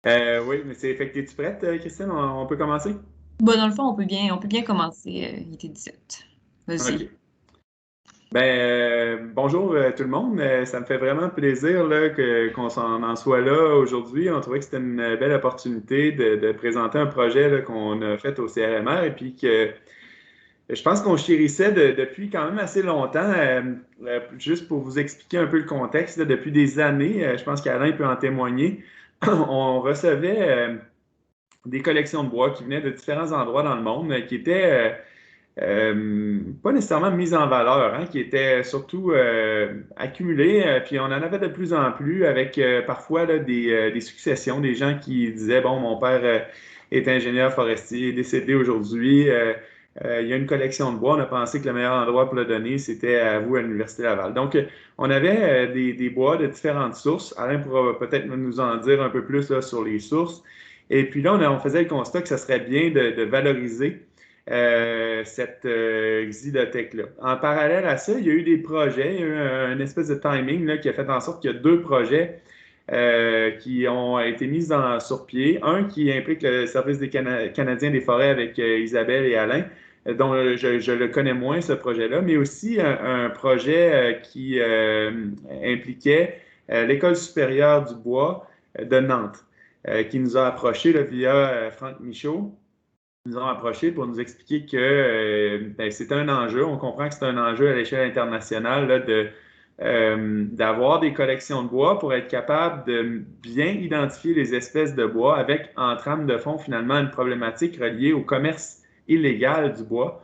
Oui, mais fait que t'es-tu prête, Christine? On peut commencer? Bon, dans le fond, on peut bien commencer. Il était 17. Vas-y. OK. Bonjour tout le monde. Ça me fait vraiment plaisir là, qu'on en soit là aujourd'hui. On trouvait que c'était une belle opportunité de présenter un projet là, qu'on a fait au CRMR et puis que je pense qu'on chérissait depuis quand même assez longtemps. Juste pour vous expliquer un peu le contexte, là, depuis des années, je pense qu'Alain peut en témoigner. On recevait des collections de bois qui venaient de différents endroits dans le monde, qui étaient pas nécessairement mises en valeur, hein, qui étaient surtout accumulées, puis on en avait de plus en plus avec parfois là, des successions, des gens qui disaient, bon, mon père est ingénieur forestier, est décédé aujourd'hui, il y a une collection de bois, on a pensé que le meilleur endroit pour le donner, c'était à vous, à l'Université Laval. Donc, on avait des bois de différentes sources. Alain pourra peut-être nous en dire un peu plus là, sur les sources. Et puis là, on faisait le constat que ça serait bien de valoriser cette xylothèque-là. En parallèle à ça, il y a eu des projets, il y a eu une espèce de timing là, qui a fait en sorte qu'il y a deux projets qui ont été mis sur pied. Un qui implique le service des Canadiens des forêts avec Isabelle et Alain, dont je le connais moins, ce projet-là, mais aussi un projet qui impliquait l'École supérieure du bois de Nantes, qui nous a approchés là, via Franck Michaud nous ont approchés pour nous expliquer que ben, c'est un enjeu. On comprend que c'est un enjeu à l'échelle internationale là, d'avoir des collections de bois pour être capable de bien identifier les espèces de bois avec en trame de fond finalement une problématique reliée au commerce illégal du bois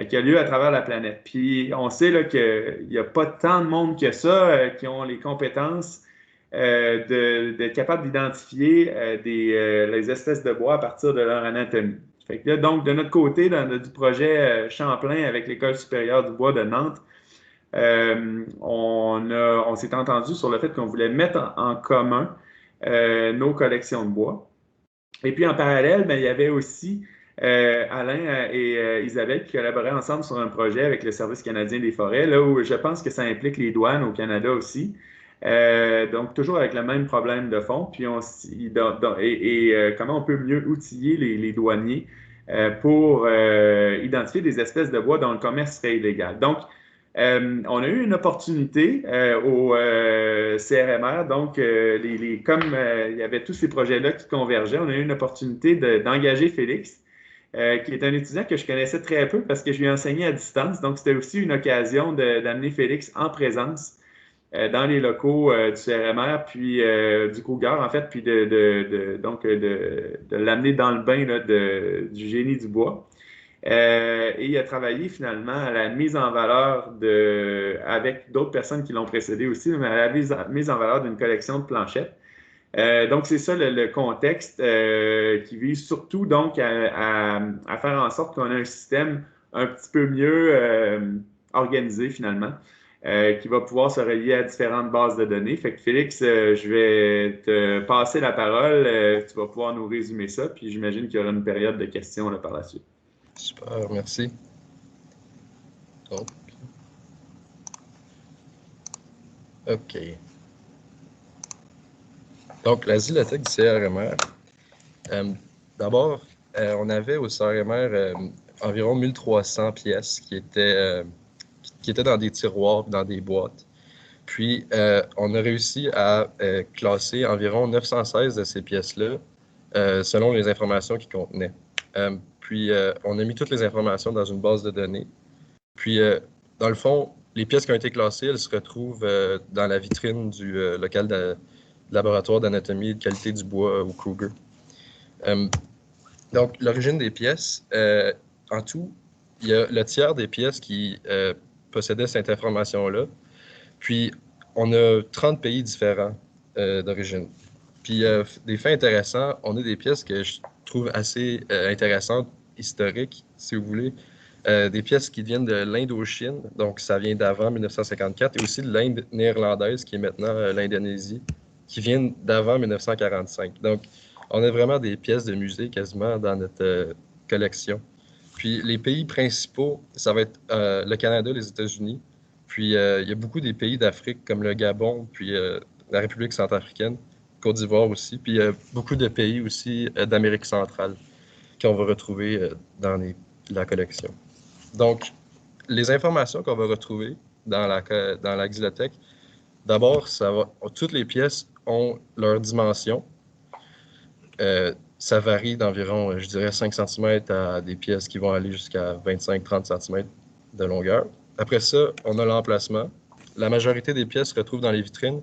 qui a lieu à travers la planète. Puis on sait là, qu'il n'y a pas tant de monde que ça qui ont les compétences d'être capable d'identifier les espèces de bois à partir de leur anatomie. Fait que là, donc, de notre côté, du projet Champlain avec l'École supérieure du bois de Nantes, on s'est entendu sur le fait qu'on voulait mettre en commun nos collections de bois. Et puis en parallèle, ben, il y avait aussi Alain et Isabelle qui collaboraient ensemble sur un projet avec le Service canadien des forêts, là où je pense que ça implique les douanes au Canada aussi. Donc, toujours avec le même problème de fond. Puis, comment on peut mieux outiller les douaniers pour identifier des espèces de bois dont le commerce serait illégal. Donc, on a eu une opportunité au CRMR, donc comme il y avait tous ces projets-là qui convergeaient, on a eu une opportunité d'engager Félix, qui est un étudiant que je connaissais très peu parce que je lui ai enseigné à distance. Donc, c'était aussi une occasion d'amener Félix en présence dans les locaux du CRMR, puis du Cougar, en fait, puis de l'amener dans le bain là, du génie du bois. Et il a travaillé finalement à la mise en valeur avec d'autres personnes qui l'ont précédé aussi, mais à la mise en valeur d'une collection de planchettes. Donc, c'est ça le contexte qui vise surtout donc à faire en sorte qu'on ait un système un petit peu mieux organisé finalement, qui va pouvoir se relier à différentes bases de données. Fait que Félix, je vais te passer la parole. Tu vas pouvoir nous résumer ça, puis j'imagine qu'il y aura une période de questions là, par la suite. Super, merci. Donc, OK. Donc, la xylothèque du CRMR. D'abord, on avait au CRMR environ 1300 pièces qui étaient dans des tiroirs, dans des boîtes. Puis, on a réussi à classer environ 916 de ces pièces-là selon les informations qu'ils contenaient. Puis, on a mis toutes les informations dans une base de données. Puis, dans le fond, les pièces qui ont été classées, elles se retrouvent dans la vitrine du local de laboratoire d'anatomie et de qualité du bois au Kruger. Donc, l'origine des pièces, en tout, il y a le tiers des pièces qui possédaient cette information-là. Puis, on a 30 pays différents d'origine. Puis, des faits intéressants, on a des pièces que je trouve assez intéressantes, historiques, si vous voulez. Des pièces qui viennent de l'Indochine, donc ça vient d'avant 1954, et aussi de l'Inde néerlandaise, qui est maintenant l'Indonésie, qui viennent d'avant 1945. Donc, on a vraiment des pièces de musée quasiment dans notre collection. Puis les pays principaux, ça va être le Canada, les États-Unis. Puis il y a beaucoup des pays d'Afrique comme le Gabon, puis la République centrafricaine, Côte d'Ivoire aussi, puis beaucoup de pays aussi d'Amérique centrale qu'on va retrouver dans la collection. Donc, les informations qu'on va retrouver dans la Xylothèque, d'abord, toutes les pièces ont leur dimension. Ça varie d'environ, je dirais, 5 cm à des pièces qui vont aller jusqu'à 25-30 cm de longueur. Après ça, on a l'emplacement. La majorité des pièces se retrouvent dans les vitrines.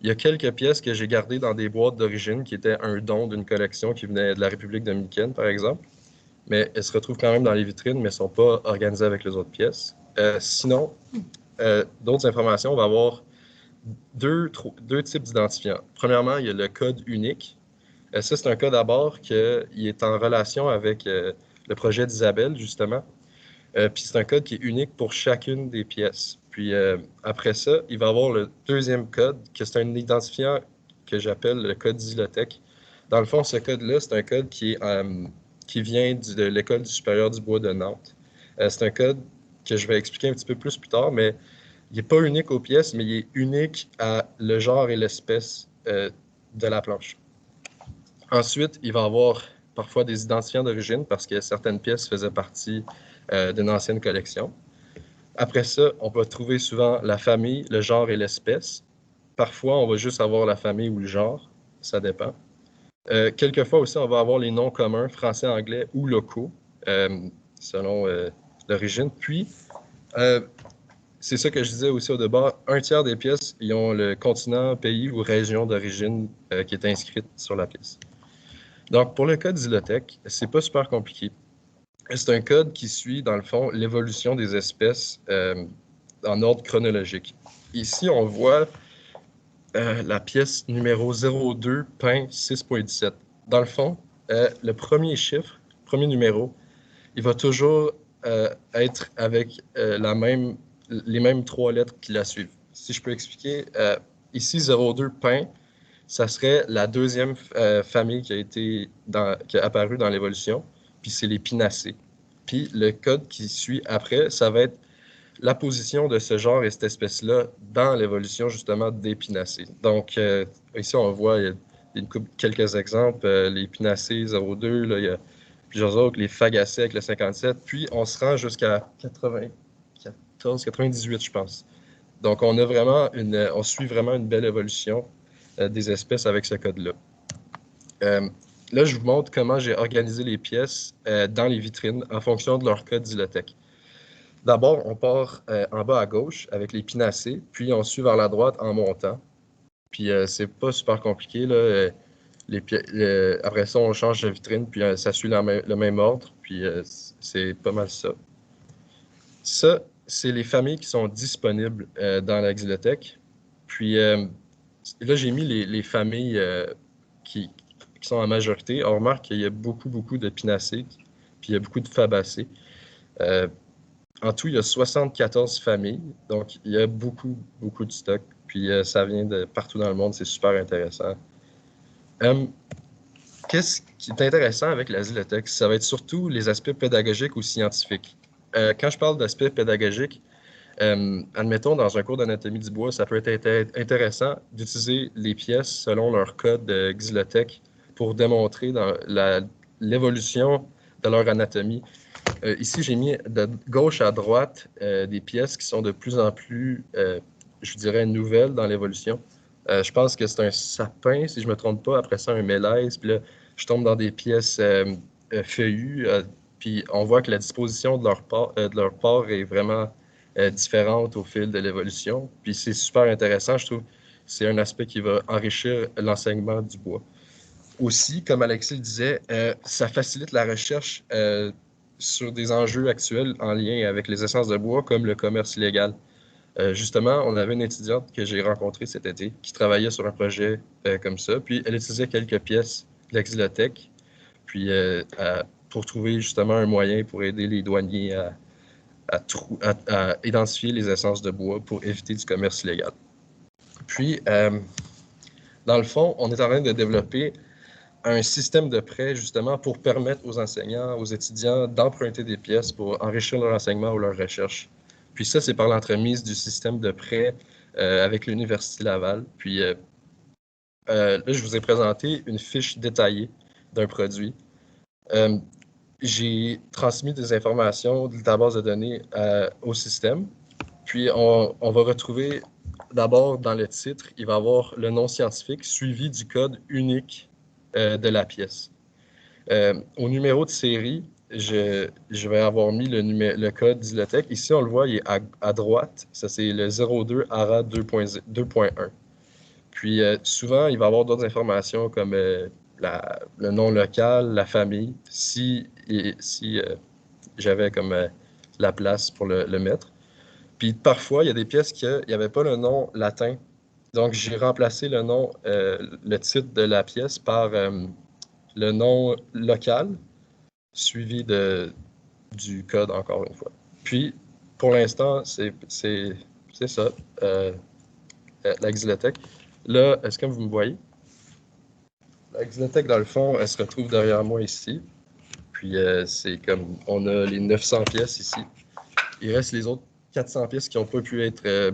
Il y a quelques pièces que j'ai gardées dans des boîtes d'origine qui étaient un don d'une collection qui venait de la République dominicaine, par exemple. Mais elles se retrouvent quand même dans les vitrines, mais ne sont pas organisées avec les autres pièces. Sinon, d'autres informations, on va avoir deux types d'identifiants. Premièrement, il y a le code unique. Ça, c'est un code à bord qui est en relation avec le projet d'Isabelle, justement. Puis c'est un code qui est unique pour chacune des pièces. Puis après ça, il va y avoir le deuxième code, que c'est un identifiant que j'appelle le code Xylothèque. Dans le fond, ce code-là, c'est un code qui vient de l'École supérieure du bois de Nantes. C'est un code que je vais expliquer un petit peu plus tard, mais il n'est pas unique aux pièces, mais il est unique à le genre et l'espèce de la planche. Ensuite, il va y avoir parfois des identifiants d'origine parce que certaines pièces faisaient partie d'une ancienne collection. Après ça, on va trouver souvent la famille, le genre et l'espèce. Parfois, on va juste avoir la famille ou le genre, ça dépend. Quelquefois aussi, on va avoir les noms communs, français, anglais ou locaux, selon l'origine. Puis, c'est ça que je disais aussi au départ, un tiers des pièces, ils ont le continent, pays ou région d'origine qui est inscrite sur la pièce. Donc, pour le code Xylothèque, c'est pas super compliqué. C'est un code qui suit, dans le fond, l'évolution des espèces en ordre chronologique. Ici, on voit la pièce numéro 02, pain 6.17. Dans le fond, le premier chiffre, premier numéro, il va toujours être avec les mêmes 3 lettres qui la suivent. Si je peux expliquer, ici, 02, pain, ça serait la deuxième famille qui a apparu dans l'évolution, puis c'est les pinacées. Puis le code qui suit après, ça va être la position de ce genre et cette espèce-là dans l'évolution justement des pinacées. Donc ici, on voit, il y a quelques exemples, les pinacées 02, là, il y a plusieurs autres, les fagacées avec le 57, puis on se rend jusqu'à 98, je pense. Donc on suit vraiment une belle évolution des espèces avec ce code-là. Là, je vous montre comment j'ai organisé les pièces dans les vitrines en fonction de leur code Xylothèque. D'abord, on part en bas à gauche avec les pinacées, puis on suit vers la droite en montant. Puis c'est pas super compliqué, là. Après ça, on change de vitrine, puis ça suit le même ordre, puis c'est pas mal ça. Ça, c'est les familles qui sont disponibles dans la Xylothèque. Puis là, j'ai mis les familles qui sont en majorité. On remarque qu'il y a beaucoup de pinacées, puis il y a beaucoup de fabacées. En tout, il y a 74 familles, donc il y a beaucoup de stock. Puis ça vient de partout dans le monde, c'est super intéressant. Qu'est-ce qui est intéressant avec la Xylothèque? Ça va être surtout les aspects pédagogiques ou scientifiques. Quand je parle d'aspects pédagogiques, admettons, dans un cours d'anatomie du bois, ça peut être intéressant d'utiliser les pièces selon leur code Xylothèque pour démontrer l'évolution de leur anatomie. Ici, j'ai mis de gauche à droite des pièces qui sont de plus en plus, je dirais, nouvelles dans l'évolution. Je pense que c'est un sapin, si je ne me trompe pas. Après ça, un mélèze. Puis là, je tombe dans des pièces feuillues. Puis on voit que la disposition de leur port est vraiment différente au fil de l'évolution. Puis c'est super intéressant, je trouve. C'est un aspect qui va enrichir l'enseignement du bois. Aussi, comme Alexis le disait, ça facilite la recherche sur des enjeux actuels en lien avec les essences de bois, comme le commerce illégal. Justement, on avait une étudiante que j'ai rencontrée cet été qui travaillait sur un projet comme ça, puis elle utilisait quelques pièces de la Xylothèque, puis pour trouver justement un moyen pour aider les douaniers à identifier les essences de bois pour éviter du commerce illégal. Puis, dans le fond, on est en train de développer un système de prêt justement pour permettre aux enseignants, aux étudiants d'emprunter des pièces pour enrichir leur enseignement ou leur recherche. Puis ça, c'est par l'entremise du système de prêt avec l'Université Laval. Puis là, je vous ai présenté une fiche détaillée d'un produit. J'ai transmis des informations de ta base de données au système. Puis, on va retrouver d'abord dans le titre, il va y avoir le nom scientifique suivi du code unique de la pièce. Au numéro de série, je vais avoir mis le code d'Islotech. Ici, on le voit, il est à droite. Ça, c'est le 02 ARA 2.1. Puis, souvent, il va y avoir d'autres informations comme le nom local, la famille, si j'avais comme la place pour le mettre. Puis, parfois, il y a des pièces qu'il n'y avait pas le nom latin. Donc, j'ai remplacé le titre de la pièce par le nom local, suivi du code, encore une fois. Puis, pour l'instant, c'est ça, la Xylotech. Là, est-ce que vous me voyez? La Xylotech, dans le fond, elle se retrouve derrière moi ici. Puis, c'est comme, on a les 900 pièces ici. Il reste les autres 400 pièces qui n'ont pas pu être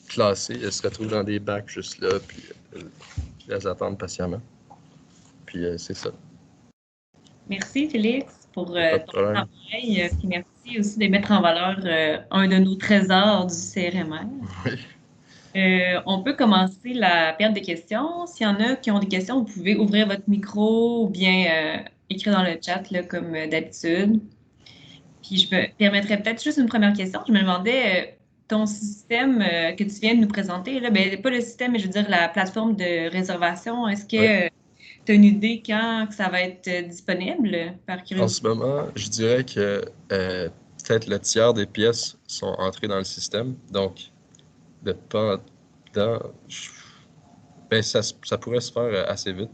classées. Elles se retrouvent dans des bacs juste là, puis elles attendent patiemment. Puis, c'est ça. Merci, Félix, pour Pas de ton problème. travail. Puis merci aussi de mettre en valeur un de nos trésors du CRMR. Oui. On peut commencer la période de questions. S'il y en a qui ont des questions, vous pouvez ouvrir votre micro ou bien écrire dans le chat là, comme d'habitude. Puis je me permettrais peut-être juste une première question. Je me demandais, ton système que tu viens de nous présenter, là, ben, pas le système, mais je veux dire la plateforme de réservation, est-ce Oui. que tu as une idée quand que ça va être disponible, par En curiosité? ce moment, je dirais que peut-être le tiers des pièces sont entrées dans le système. Donc, dépendant, ben, ça pourrait se faire assez vite.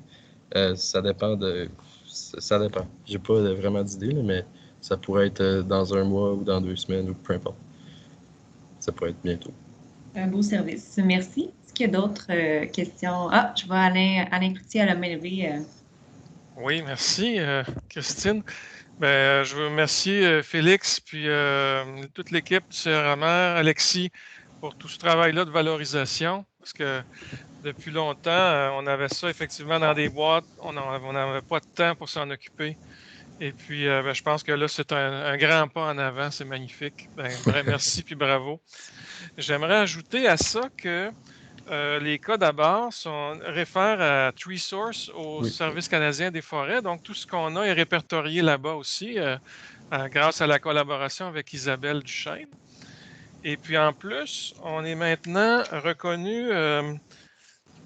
Ça dépend de. Ça dépend. J'ai pas vraiment d'idée, là, mais ça pourrait être dans un mois ou dans 2 semaines ou peu importe. Ça pourrait être bientôt. Un beau service. Merci. Est-ce qu'il y a d'autres questions? Ah, je vois Alain Cloutier à la main levée. Oui, merci, Christine. Ben, je veux remercier Félix puis toute l'équipe du CRMR, Alexis, pour tout ce travail-là de valorisation. Parce que depuis longtemps, on avait ça effectivement dans des boîtes. On n'avait pas de temps pour s'en occuper. Et puis, ben, je pense que là, c'est un grand pas en avant. C'est magnifique. Ben, merci puis bravo. J'aimerais ajouter à ça que les codes à barre réfèrent à TreeSource, au Oui. Service canadien des forêts. Donc, tout ce qu'on a est répertorié là-bas aussi, grâce à la collaboration avec Isabelle Duchesne. Et puis, en plus, on est maintenant reconnu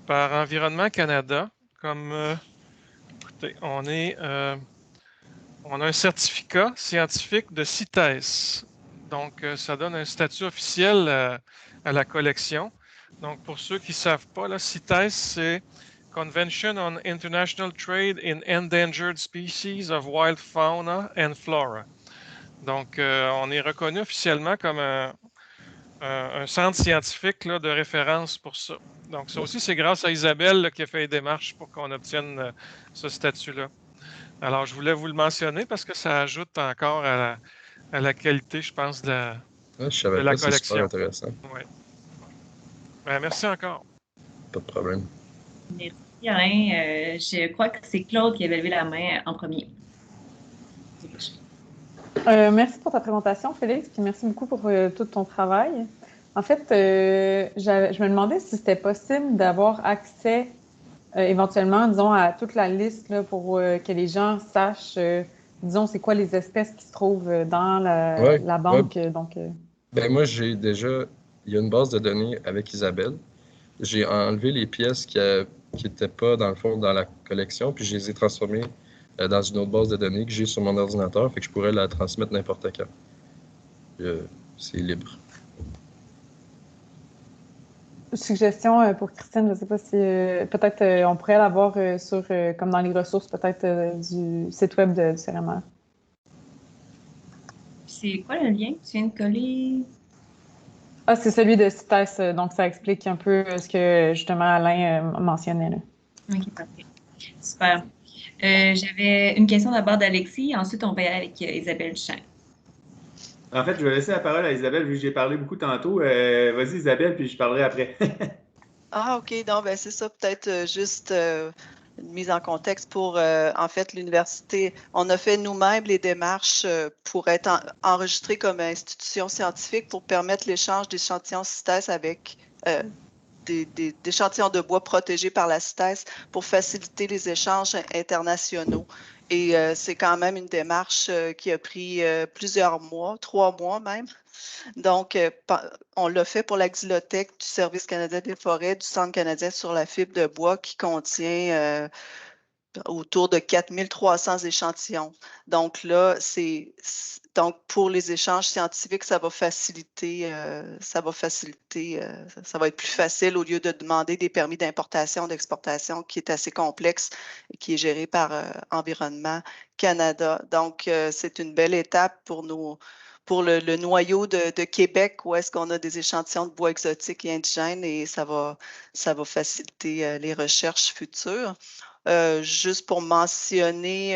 par Environnement Canada comme, écoutez, on a un certificat scientifique de CITES. Donc, ça donne un statut officiel à la collection. Donc, pour ceux qui ne savent pas, là, CITES, c'est Convention on International Trade in Endangered Species of Wild Fauna and Flora. Donc, on est reconnu officiellement comme un centre scientifique là, de référence pour ça. Donc, ça aussi, c'est grâce à Isabelle là, qui a fait les démarches pour qu'on obtienne ce statut-là. Alors, je voulais vous le mentionner parce que ça ajoute encore à la qualité, je pense, de Je savais la pas, c'est super collection. intéressant. Ouais. Ben, merci encore. Pas de problème. Merci, Alain. Je crois que c'est Claude qui avait levé la main en premier. Merci pour ta présentation, Félix, puis merci beaucoup pour tout ton travail. En fait, je me demandais si c'était possible d'avoir accès éventuellement, disons, à toute la liste là, pour que les gens sachent, disons, c'est quoi les espèces qui se trouvent dans la banque. Ouais. Donc, Ben, moi, il y a une base de données avec Isabelle. J'ai enlevé les pièces qui n'étaient pas, dans le fond, dans la collection, puis je les ai transformées dans une autre base de données que j'ai sur mon ordinateur, fait que je pourrais la transmettre n'importe quand. C'est libre. Suggestion pour Christine, je ne sais pas si peut-être on pourrait l'avoir sur, comme dans les ressources peut-être du site web du CRMR. C'est quoi le lien que tu viens de coller? Ah, c'est celui de CITES, donc ça explique un peu ce que justement Alain mentionnait là. OK, parfait. Super. J'avais une question d'abord d'Alexis, ensuite on va y aller avec Isabelle Duchesne. En fait, je vais laisser la parole à Isabelle, vu que j'ai parlé beaucoup tantôt. Vas-y, Isabelle, puis je parlerai après. Ah, OK. Non, ben c'est ça, peut-être juste une mise en contexte pour, en fait, l'université. On a fait nous-mêmes les démarches pour être enregistrés comme institution scientifique pour permettre l'échange d'échantillons CITES avec des échantillons de bois protégés par la CITES pour faciliter les échanges internationaux. Et c'est quand même une démarche qui a pris plusieurs mois, 3 mois même. Donc, on l'a fait pour la xylothèque du Service canadien des forêts, du Centre canadien sur la fibre de bois qui contient autour de 4300 échantillons. Donc là, donc pour les échanges scientifiques, ça va faciliter, ça va être plus facile au lieu de demander des permis d'importation, d'exportation qui est assez complexe et qui est géré par Environnement Canada. Donc, c'est une belle étape pour le noyau de Québec où est-ce qu'on a des échantillons de bois exotiques et indigènes et ça va faciliter les recherches futures. Juste pour mentionner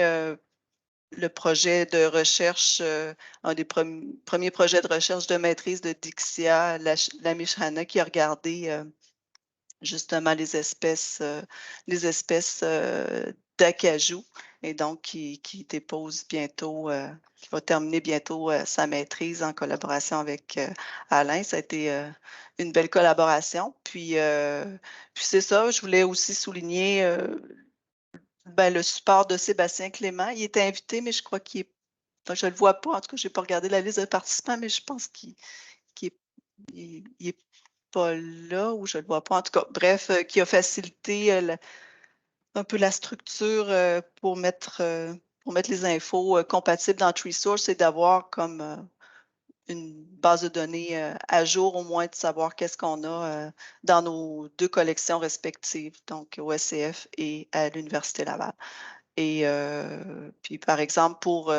le projet de recherche, un des premiers projets de recherche de maîtrise de Dixia, la Mishana, qui a regardé justement les espèces d'acajou et donc qui dépose bientôt, qui va terminer bientôt sa maîtrise en collaboration avec Alain. Ça a été une belle collaboration. Puis c'est ça, je voulais aussi souligner le support de Sébastien Clément. Il était invité, mais je crois qu'il est. Je ne le vois pas. En tout cas, je n'ai pas regardé la liste de participants, mais je pense qu'il n'est pas là ou je ne le vois pas. En tout cas, bref, qui a facilité un peu la structure pour mettre les infos compatibles dans TreeSource et d'avoir comme une base de données à jour, au moins de savoir qu'est-ce qu'on a dans nos 2 collections respectives, donc au SCF et à l'Université Laval. Et puis, par exemple, pour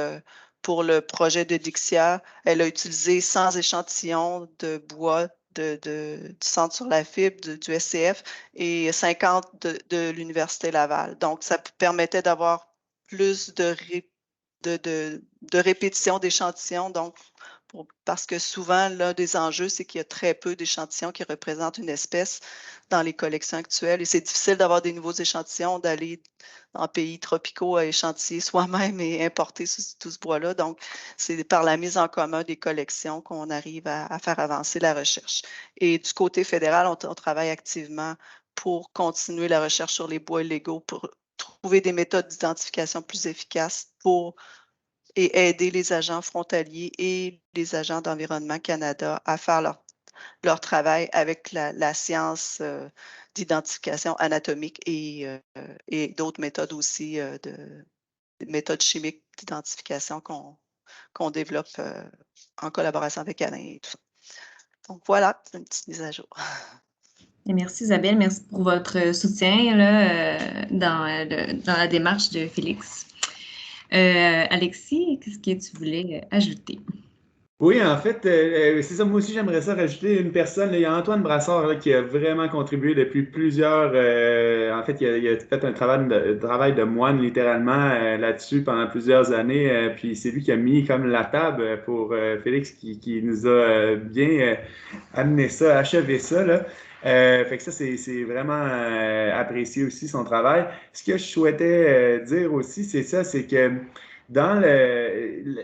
le projet de Dixia, elle a utilisé 100 échantillons de bois du Centre sur la fibre, du SCF, et 50 de l'Université Laval. Donc, ça permettait d'avoir plus de répétition d'échantillons. Donc, parce que souvent, l'un des enjeux, c'est qu'il y a très peu d'échantillons qui représentent une espèce dans les collections actuelles. Et c'est difficile d'avoir des nouveaux échantillons, d'aller en pays tropicaux à échantiller soi-même et importer tout ce bois-là. Donc, c'est par la mise en commun des collections qu'on arrive à faire avancer la recherche. Et du côté fédéral, on travaille activement pour continuer la recherche sur les bois illégaux, pour trouver des méthodes d'identification plus efficaces et aider les agents frontaliers et les agents d'Environnement Canada à faire leur travail avec la science d'identification anatomique et d'autres méthodes aussi, des méthodes chimiques d'identification qu'on développe en collaboration avec Alain et tout ça. Donc voilà, c'est une petite mise à jour. Et merci Isabelle, merci pour votre soutien là, dans la démarche de Félix. Alexis, qu'est-ce que tu voulais ajouter? Oui, en fait, c'est ça. Moi aussi, j'aimerais ça rajouter une personne. Il y a Antoine Brassard là, qui a vraiment contribué depuis plusieurs. En fait, il a fait un travail de moine littéralement là-dessus pendant plusieurs années. Puis c'est lui qui a mis comme la table pour Félix qui nous a bien amené ça, achevé ça là. Fait que ça, c'est vraiment apprécié aussi son travail. Ce que je souhaitais dire aussi, c'est ça, c'est que dans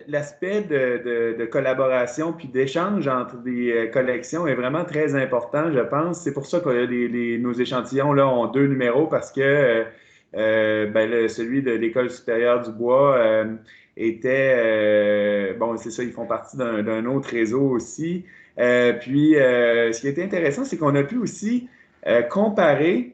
l'aspect de collaboration puis d'échange entre des collections est vraiment très important, je pense. C'est pour ça que nos échantillons là, ont 2 numéros parce que celui de l'École supérieure du bois était, bon, c'est ça, ils font partie d'un autre réseau aussi. Puis, ce qui était intéressant, c'est qu'on a pu aussi comparer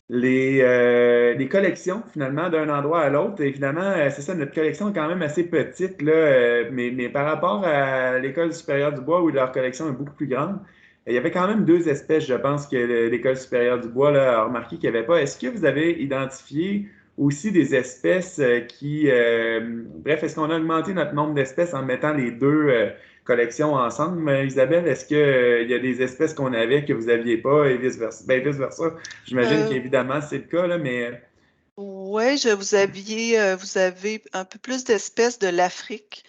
les collections, finalement, d'un endroit à l'autre. Et finalement, c'est ça, notre collection est quand même assez petite, là, mais par rapport à l'École supérieure du bois, où leur collection est beaucoup plus grande, il y avait quand même 2 espèces, je pense, que l'École supérieure du bois là, a remarqué qu'il n'y avait pas. Est-ce que vous avez identifié aussi des espèces bref, est-ce qu'on a augmenté notre nombre d'espèces en mettant les 2 collections ensemble, Isabelle? Est-ce qu'il y a des espèces qu'on avait que vous n'aviez pas et vice-versa? Ben, vice-versa. J'imagine qu'évidemment, c'est le cas, là, mais. Oui, vous avez un peu plus d'espèces de l'Afrique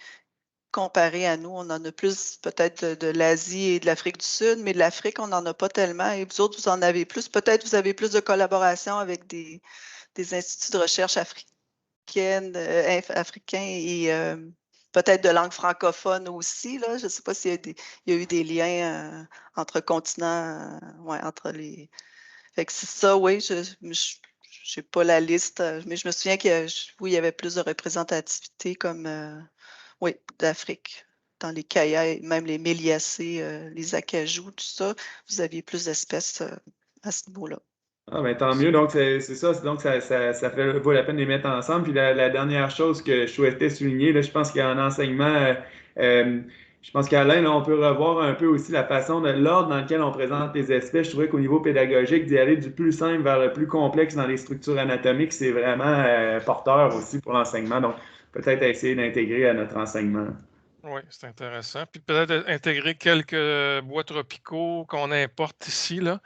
comparé à nous. On en a plus peut-être de l'Asie et de l'Afrique du Sud, mais de l'Afrique, on n'en a pas tellement. Et vous autres, vous en avez plus. Peut-être vous avez plus de collaboration avec des instituts de recherche africains et peut-être de langue francophone aussi. Là. Je ne sais pas s'il y a eu des liens entre continents, entre les... Fait que c'est ça, oui, je n'ai pas la liste, mais je me souviens il y avait plus de représentativité comme, d'Afrique. Dans les Kayas, même les Méliacées, les Acajou, tout ça, vous aviez plus d'espèces à ce niveau-là. Ah, ben, tant mieux. Donc, c'est ça. Donc, ça vaut la peine de les mettre ensemble. Puis, la dernière chose que je souhaitais souligner, là, je pense qu'il y a un enseignement. Euh, je pense qu'Alain, là, on peut revoir un peu aussi la façon de l'ordre dans lequel on présente les espèces. Je trouvais qu'au niveau pédagogique, d'y aller du plus simple vers le plus complexe dans les structures anatomiques, c'est vraiment porteur aussi pour l'enseignement. Donc, peut-être essayer d'intégrer à notre enseignement. Oui, c'est intéressant. Puis peut-être intégrer quelques bois tropicaux qu'on importe ici, là,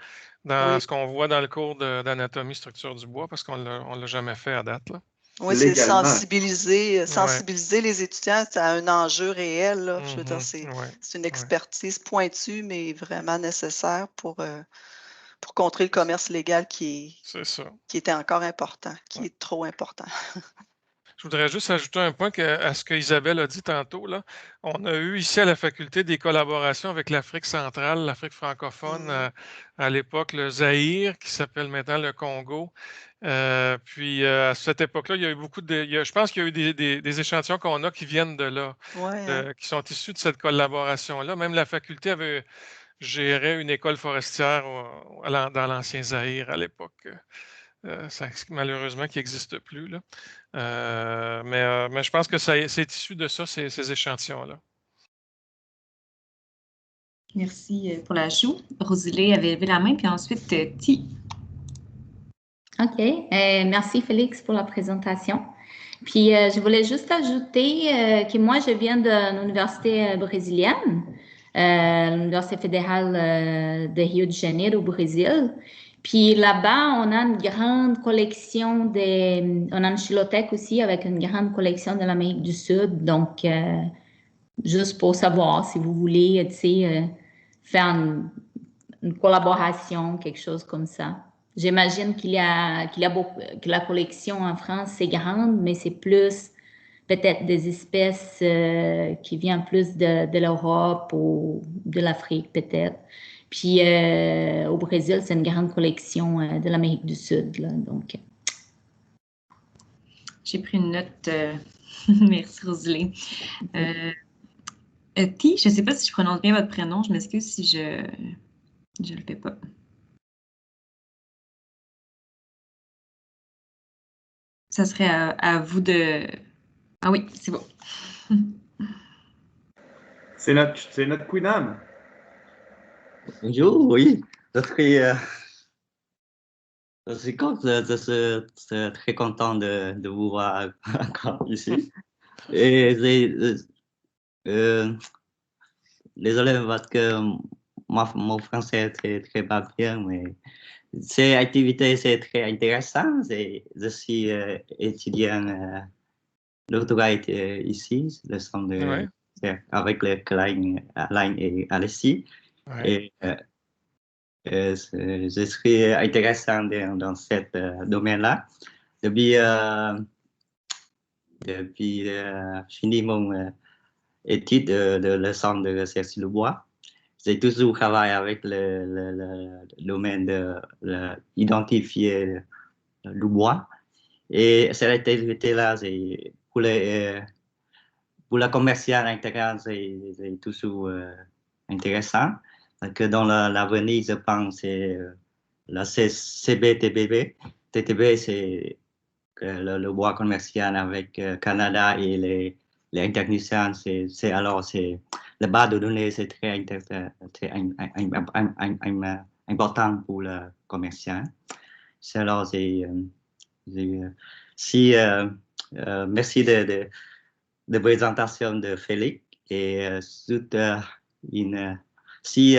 dans ce qu'on voit dans le cours d'anatomie structure du bois, parce qu'on ne l'a jamais fait à date. Là. Oui, c'est Légalement. sensibiliser les étudiants à un enjeu réel. Là. Je veux dire, c'est une expertise pointue, mais vraiment nécessaire pour contrer le commerce légal qui était encore important, qui est trop important. Je voudrais juste ajouter un point à ce que Isabelle a dit tantôt. Là. On a eu ici à la faculté des collaborations avec l'Afrique centrale, l'Afrique francophone, à l'époque le Zaïre, qui s'appelle maintenant le Congo. Puis à cette époque-là, il y a eu je pense qu'il y a eu des échantillons qu'on a qui viennent de là, qui sont issus de cette collaboration-là. Même la faculté avait géré une école forestière dans l'ancien Zaïre à l'époque. Malheureusement, qui n'existe plus. Là. Mais je pense que c'est issu de ça, ces échantillons-là. Merci pour l'ajout. Rosilée avait levé la main, puis ensuite Ti. OK. Merci, Félix, pour la présentation. Puis, je voulais juste ajouter que moi, je viens de l'université brésilienne, l'Université fédérale de Rio de Janeiro, au Brésil. Puis là-bas, on a une grande collection on a une chilothèque aussi avec une grande collection de l'Amérique du Sud. Donc, juste pour savoir si vous voulez, faire une collaboration, quelque chose comme ça. J'imagine qu'il y a que la collection en France, c'est grande, mais c'est plus peut-être des espèces qui viennent plus de l'Europe ou de l'Afrique, peut-être. Puis au Brésil, c'est une grande collection de l'Amérique du Sud. Là, donc. J'ai pris une note. Merci, Rosilée. Ti, je ne sais pas si je prononce bien votre prénom. Je m'excuse si je ne le fais pas. Ça serait à vous de... Ah oui, c'est bon. C'est notre Queen. Bonjour, oui. Je suis très content de vous voir encore ici. Et désolé parce que mon français est très pas bien, mais ces activités, c'est très intéressant. Je suis étudiant doctorat ici, le centre avec les Alain et Alessi. Et je suis intéressant dans ce domaine-là. Depuis fini mon étude de le centre de recherche sur le bois, j'ai toujours travaillé avec le domaine de d'identifier le bois. Et cette activité-là, pour la commerciale intégrale, c'est toujours intéressant. Parce que dans l'avenir, je pense, c'est la CBTBB. TTB, c'est le bois commercial avec Canada et les internationaux. La base de données, c'est très important pour le commercial. Alors, merci de présentation de Félix. Et si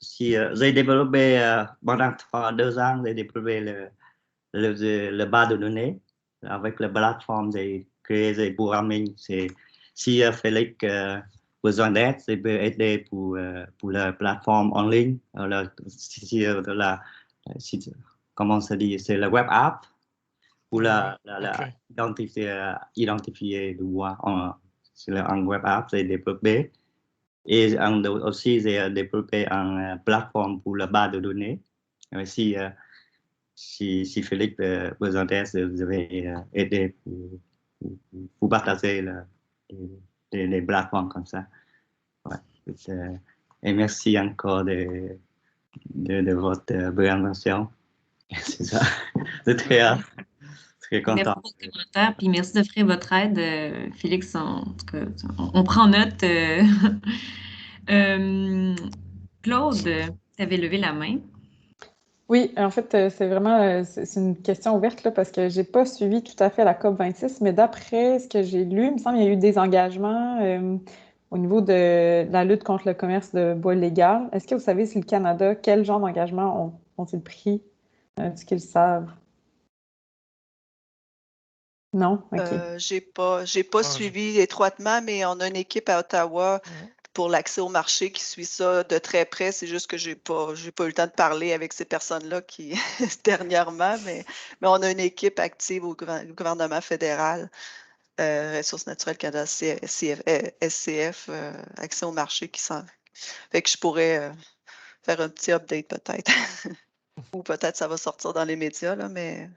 j'ai développé pendant 2 ans, j'ai développé le base de données avec la plateforme de créer des programming. si Félix besoin d'aide, il peut aider pour la plateforme en ligne, comment ça dit, c'est la web app pour identifier le voix. C'est un web app, c'est développé. Et aussi, c'est développé une plateforme pour la base de données. Si Félix besoin d'aide, vous avez aider pour partager les plateformes comme ça. Ouais. Et merci encore de votre présentation. C'est ça. C'est très content. Merci pour vos commentaires, puis merci d'offrir votre aide, Félix. En tout cas, on prend note. Claude, tu avais levé la main. Oui, en fait, c'est vraiment c'est une question ouverte là, parce que j'ai pas suivi tout à fait la COP26, mais d'après ce que j'ai lu, il me semble qu'il y a eu des engagements au niveau de la lutte contre le commerce de bois illégal. Est-ce que vous savez si le Canada, quel genre d'engagement ont-ils pris? Est-ce qu'ils savent? Non? OK. J'ai pas suivi étroitement, mais on a une équipe à Ottawa pour l'accès au marché qui suit ça de très près. C'est juste que j'ai pas eu le temps de parler avec ces personnes-là qui dernièrement, mais on a une équipe active au gouvernement fédéral, Ressources naturelles Canada, SCF, accès au marché qui s'en fait que je pourrais faire un petit update peut-être. Ou peut-être ça va sortir dans les médias, là, mais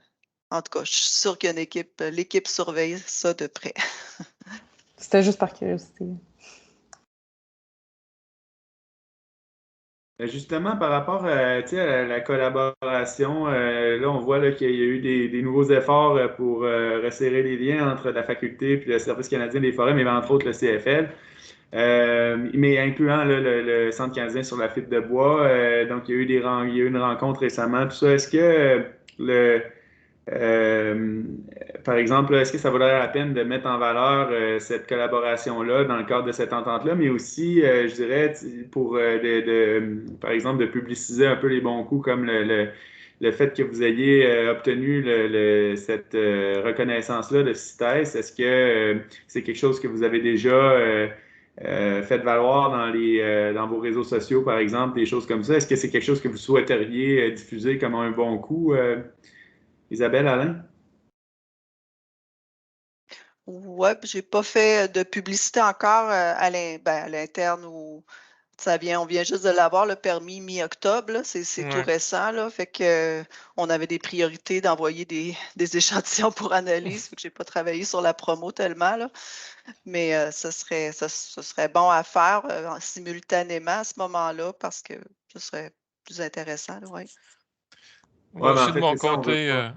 en tout cas, je suis sûre qu'il y a une équipe, l'équipe surveille ça de près. C'était juste par curiosité. Justement, par rapport à la collaboration, là, on voit là, qu'il y a eu des nouveaux efforts pour resserrer les liens entre la faculté et le Service canadien des forêts, mais entre autres le CFL, mais incluant là, le Centre canadien sur la fibre de bois. Donc, il y a eu une rencontre récemment. Tout ça, est-ce que par exemple, est-ce que ça vaudrait la peine de mettre en valeur cette collaboration-là dans le cadre de cette entente-là, mais aussi, je dirais, pour, par exemple, de publiciser un peu les bons coups, comme le fait que vous ayez obtenu cette reconnaissance-là de CITES. Est-ce que c'est quelque chose que vous avez déjà fait valoir dans vos réseaux sociaux, par exemple, des choses comme ça? Est-ce que c'est quelque chose que vous souhaiteriez diffuser comme un bon coup? Isabelle, Alain? Oui, j'ai pas fait de publicité encore à l'interne ou on vient juste de l'avoir, le permis mi-octobre, là, c'est tout récent, là, fait que on avait des priorités d'envoyer des échantillons pour analyse, fait que j'ai pas travaillé sur la promo tellement, là, mais ce serait bon à faire simultanément à ce moment-là parce que ce serait plus intéressant, là, ouais. Moi Ouais, mais aussi, en fait, c'est ça, on veut pas.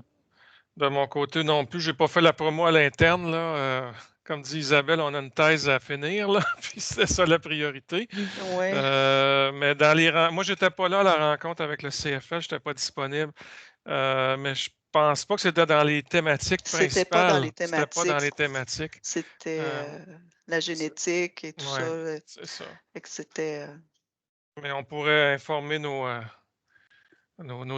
de mon côté non plus, j'ai pas fait la promo à l'interne, là. Comme dit Isabelle, on a une thèse à finir, là, puis c'est ça la priorité. Ouais. Mais moi, j'étais pas là à la rencontre avec le CFL, j'étais pas disponible. Mais je pense pas que c'était dans les thématiques principales. C'était pas dans les C'était pas dans les thématiques. thématiques. C'était la génétique et tout ça. C'est ça. Fait que c'était. Mais on pourrait informer nos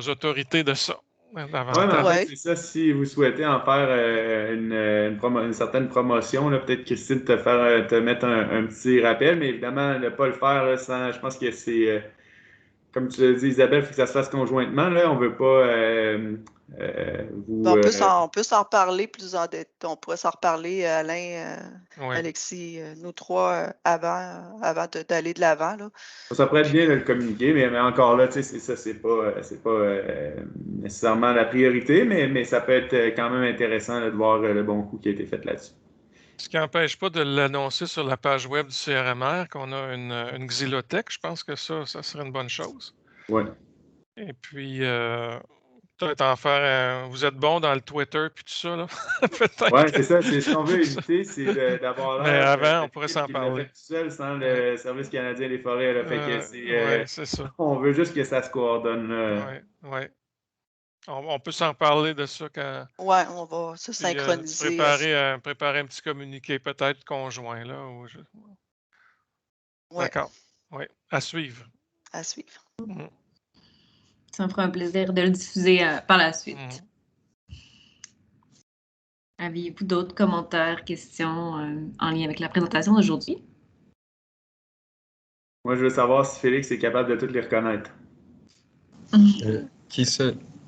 autorités de ça. Oui, mais en fait, c'est ça. Si vous souhaitez en faire une certaine promotion, là, peut-être Christine te mettre un petit rappel, mais évidemment, ne pas le faire là, sans. Je pense que c'est. Comme tu l'as dit, Isabelle, il faut que ça se fasse conjointement. Là. On ne veut pas vous. On peut s'en reparler plus en détail. On pourrait s'en reparler, Alain, Alexis, nous trois, avant d'aller de l'avant. Là. Ça pourrait être bien de le communiquer, mais encore là, c'est ça, c'est pas nécessairement la priorité, mais ça peut être quand même intéressant là, de voir le bon coup qui a été fait là-dessus. Ce qui n'empêche pas de l'annoncer sur la page web du CRMR, qu'on a une xylothèque. Je pense que ça serait une bonne chose. Oui. Et puis, peut-être en faire vous êtes bon dans le Twitter puis tout ça, là. Oui, c'est ça. C'est ce qu'on veut éviter, c'est d'avoir l'air. Mais avant, on pourrait s'en parler. Tout seul sans le Service canadien des forêts. Là, fait que c'est ça. On veut juste que ça se coordonne. Oui. On peut s'en parler de ça quand. Oui, on va se synchroniser. Préparer un petit communiqué peut-être conjoint, là. D'accord. Oui. À suivre. À suivre. Ça me fera un plaisir de le diffuser par la suite. Aviez-vous d'autres commentaires, questions en lien avec la présentation d'aujourd'hui? Moi, je veux savoir si Félix est capable de toutes les reconnaître. Qui ça?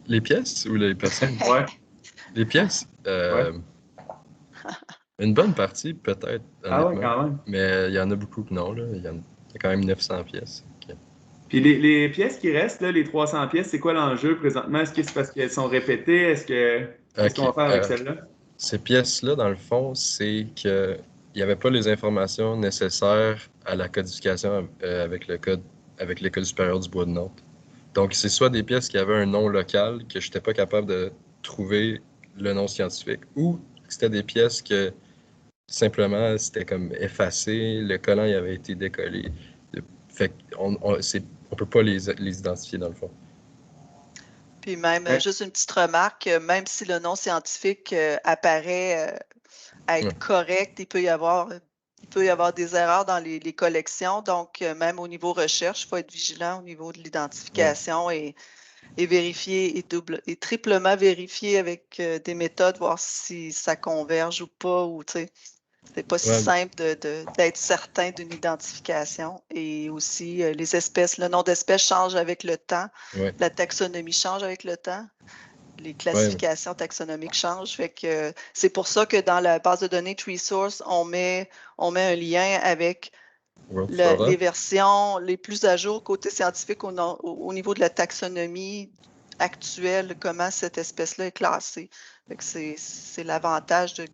Les pièces ou les personnes? Ouais. Les pièces? Une bonne partie, peut-être, Ah ouais, honnêtement. quand même. Mais il y en a beaucoup que non. Là. Il y a quand même 900 pièces. Ok. Puis les pièces qui restent, là, les 300 pièces, c'est quoi l'enjeu présentement? Est-ce que c'est parce qu'elles sont répétées? Qu'est-ce qu'on va faire avec celles-là? Ces pièces-là, dans le fond, c'est que il n'y avait pas les informations nécessaires à la codification avec l'École supérieure du bois de Nantes. Donc, c'est soit des pièces qui avaient un nom local que je n'étais pas capable de trouver le nom scientifique, ou c'était des pièces que simplement c'était comme effacé, le collant il avait été décollé. Fait qu'on on peut pas les identifier dans le fond. Puis même, Ouais. juste une petite remarque, même si le nom scientifique apparaît être correct, il peut y avoir des erreurs dans les collections. Donc, même au niveau recherche, il faut être vigilant au niveau de l'identification et vérifier et triplement vérifier avec des méthodes, voir si ça converge ou pas, ou tu sais. C'est pas si simple d'être certain d'une identification. Et aussi, les espèces, le nom d'espèce change avec le temps. Ouais. La taxonomie change avec le temps. Les classifications taxonomiques changent. Fait que c'est pour ça que dans la base de données TreeSource, on met un lien avec les versions les plus à jour côté scientifique au niveau de la taxonomie actuelle, comment cette espèce-là est classée. C'est l'avantage de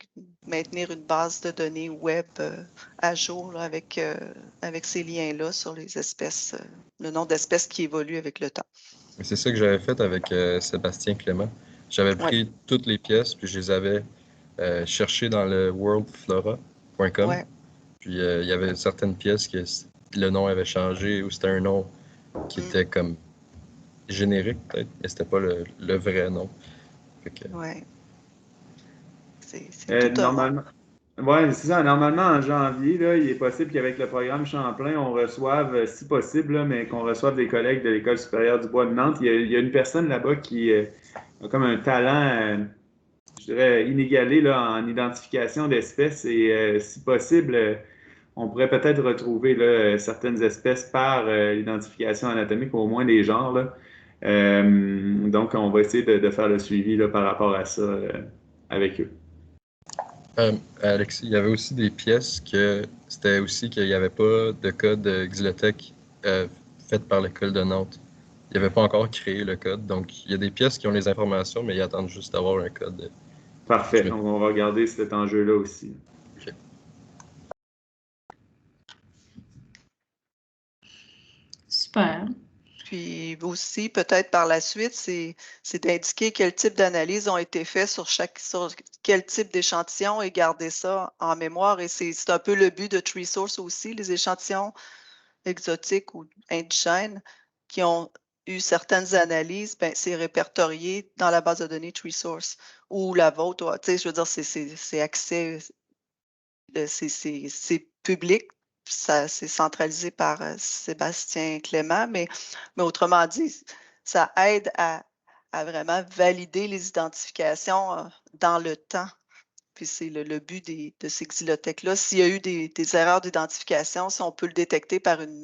maintenir une base de données web à jour là, avec ces liens-là sur les espèces, le nom d'espèces qui évolue avec le temps. C'est ça que j'avais fait avec Sébastien Clément. J'avais pris toutes les pièces, puis je les avais cherchées dans le worldflora.com. Ouais. Puis il y avait certaines pièces que le nom avait changé, ou c'était un nom qui était comme générique peut-être, mais c'était pas le vrai nom. Oui. C'est tout normalement. Oui, c'est ça. Normalement, en janvier, là, il est possible qu'avec le programme Champlain, on reçoive, si possible, là, mais qu'on reçoive des collègues de l'École supérieure du bois de Nantes. Il y a une personne là-bas qui a comme un talent, je dirais, inégalé là, en identification d'espèces. Et si possible, on pourrait peut-être retrouver là, certaines espèces par l'identification anatomique, au moins des genres. Là. Donc, on va essayer de faire le suivi là, par rapport à ça avec eux. Alexis, il y avait aussi des pièces que c'était aussi qu'il n'y avait pas de code Xylotech fait par l'École de Nantes. Il n'y avait pas encore créé le code. Donc, il y a des pièces qui ont les informations, mais ils attendent juste d'avoir un code. Parfait. Donc, on va regarder cet enjeu-là aussi. Okay. Super. Puis aussi, peut-être par la suite, c'est d'indiquer quel type d'analyses ont été faites sur quel type d'échantillon et garder ça en mémoire. Et c'est un peu le but de TreeSource aussi, les échantillons exotiques ou indigènes qui ont eu certaines analyses, ben, c'est répertorié dans la base de données TreeSource ou la vôtre. Tu sais, je veux dire, c'est accès, c'est public. C'est centralisé par Sébastien Clément, mais autrement dit, ça aide à vraiment valider les identifications dans le temps. Puis c'est le but de ces xylothèques-là. S'il y a eu des erreurs d'identification, si on peut le détecter par une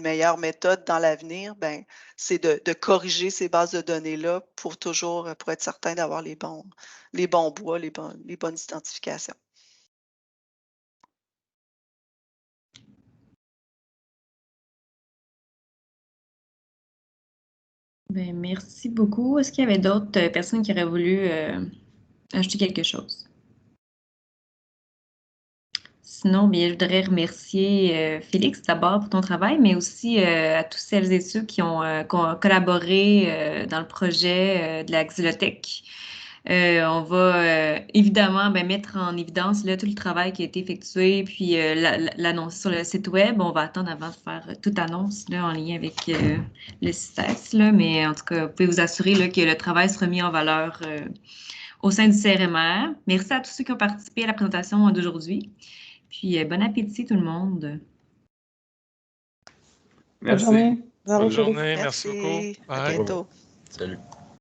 meilleure méthode dans l'avenir, ben, c'est de corriger ces bases de données-là pour être certain d'avoir les bons bois, les bonnes identifications. Ben, merci beaucoup. Est-ce qu'il y avait d'autres personnes qui auraient voulu ajouter quelque chose? Sinon, bien, je voudrais remercier Félix d'abord pour ton travail, mais aussi à tous celles et ceux qui ont collaboré dans le projet de la Xylothèque. On va évidemment mettre en évidence là, tout le travail qui a été effectué, puis l'annoncer sur le site web. On va attendre avant de faire toute annonce là, en lien avec le CITES, là, mais en tout cas, vous pouvez vous assurer là, que le travail sera mis en valeur au sein du CRMR. Merci à tous ceux qui ont participé à la présentation d'aujourd'hui. Puis bon appétit tout le monde. Merci. Bonne journée. Bonne journée. Merci beaucoup. À bientôt. Salut.